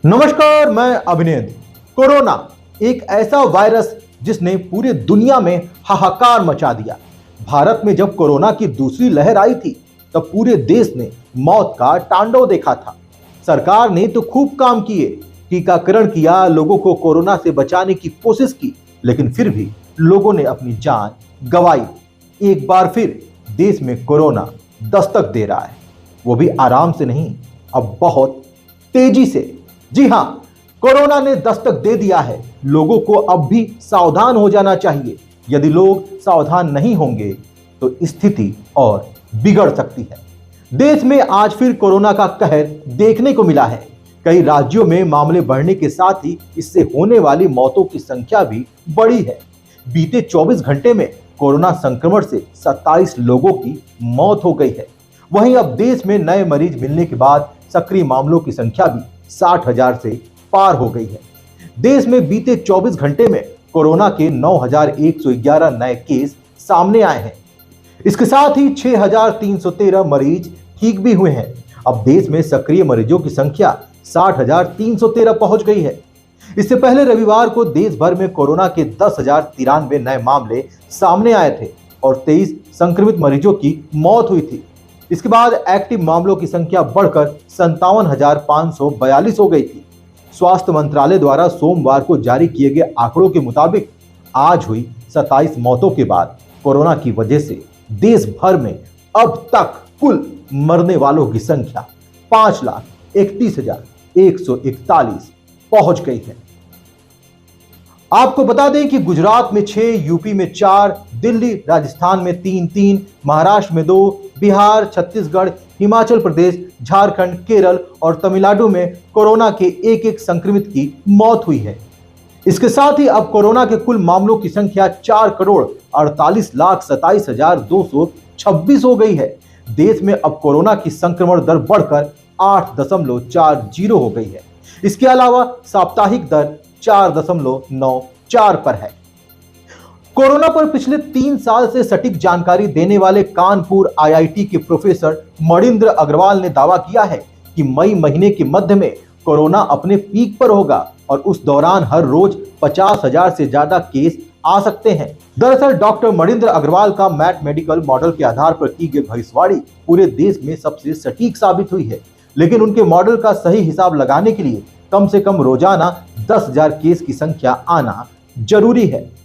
नमस्कार, मैं अभिनंदन। कोरोना एक ऐसा वायरस जिसने पूरी दुनिया में हाहाकार मचा दिया। भारत में जब कोरोना की दूसरी लहर आई थी तब पूरे देश ने मौत का तांडव देखा था। सरकार ने तो खूब काम किए, टीकाकरण किया, लोगों को कोरोना से बचाने की कोशिश की, लेकिन फिर भी लोगों ने अपनी जान गंवाई। एक बार फिर देश में कोरोना दस्तक दे रहा है, वो भी आराम से नहीं, अब बहुत तेजी से। जी हां, कोरोना ने दस्तक दे दिया है। लोगों को अब भी सावधान हो जाना चाहिए। यदि लोग सावधान नहीं होंगे तो स्थिति और बिगड़ सकती है। देश में आज फिर कोरोना का कहर देखने को मिला है। कई राज्यों में मामले बढ़ने के साथ ही इससे होने वाली मौतों की संख्या भी बढ़ी है। बीते 24 घंटे में कोरोना संक्रमण से 27 लोगों की मौत हो गई है। वहीं अब देश में नए मरीज मिलने के बाद सक्रिय मामलों की संख्या भी 60,000 से पार हो गई है। देश में बीते 24 घंटे में कोरोना के 9,111 नए केस सामने आए हैं। इसके साथ ही 6,313 मरीज ठीक भी हुए हैं। अब देश में सक्रिय मरीजों की संख्या 60,313 पहुंच गई है। इससे पहले रविवार को देश भर में कोरोना के 10,093 नए मामले सामने आए थे और 23 संक्रमित मरीजों की मौत हुई थी। इसके बाद एक्टिव मामलों की संख्या बढ़कर 57,542 हो गई थी। स्वास्थ्य मंत्रालय द्वारा सोमवार को जारी किए गए आंकड़ों के मुताबिक आज हुई 27 मौतों के बाद कोरोना की वजह से देश भर में अब तक कुल मरने वालों की संख्या 5,31,141 पहुंच गई है। आपको बता दें कि गुजरात में 6, यूपी में 4, दिल्ली राजस्थान में 3, महाराष्ट्र में 2, बिहार, छत्तीसगढ़, हिमाचल प्रदेश, झारखंड, केरल और तमिलनाडु में कोरोना के एक संक्रमित की मौत हुई है। इसके साथ ही अब कोरोना के कुल मामलों की संख्या 4,48,27,226 हो गई है। देश में अब कोरोना की संक्रमण दर बढ़कर 8.40 हो गई है। इसके अलावा साप्ताहिक दर 4.94 पर है। कोरोना पर पिछले 3 साल से सटीक जानकारी देने वाले कानपुर आईआईटी के प्रोफेसर मणिंद्र अग्रवाल ने दावा किया है कि मई महीने के मध्य में कोरोना अपने पीक पर होगा और उस दौरान हर रोज 50,000 से ज्यादा केस आ सकते हैं। दरअसल डॉक्टर मणिंद्र अग्रवाल का मैथमेटिकल मॉडल के आधार पर की गई भविष्यवाणी पूरे देश में सबसे सटीक साबित हुई है, लेकिन उनके मॉडल का सही हिसाब लगाने के लिए कम से कम रोजाना 10,000 केस की संख्या आना जरूरी है।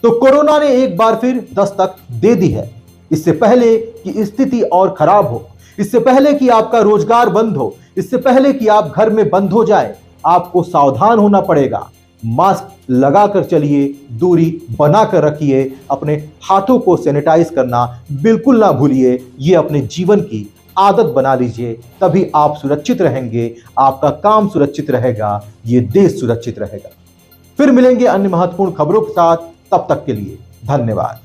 तो कोरोना ने एक बार फिर दस्तक दे दी है। इससे पहले कि स्थिति और खराब हो, इससे पहले कि आपका रोजगार बंद हो, इससे पहले कि आप घर में बंद हो जाए, आपको सावधान होना पड़ेगा। मास्क लगाकर चलिए, दूरी बनाकर रखिए, अपने हाथों को सैनिटाइज करना बिल्कुल ना भूलिए। ये अपने जीवन की आदत बना लीजिए, तभी आप सुरक्षित रहेंगे, आपका काम सुरक्षित रहेगा, ये देश सुरक्षित रहेगा। फिर मिलेंगे अन्य महत्वपूर्ण खबरों के साथ, तब तक के लिए धन्यवाद।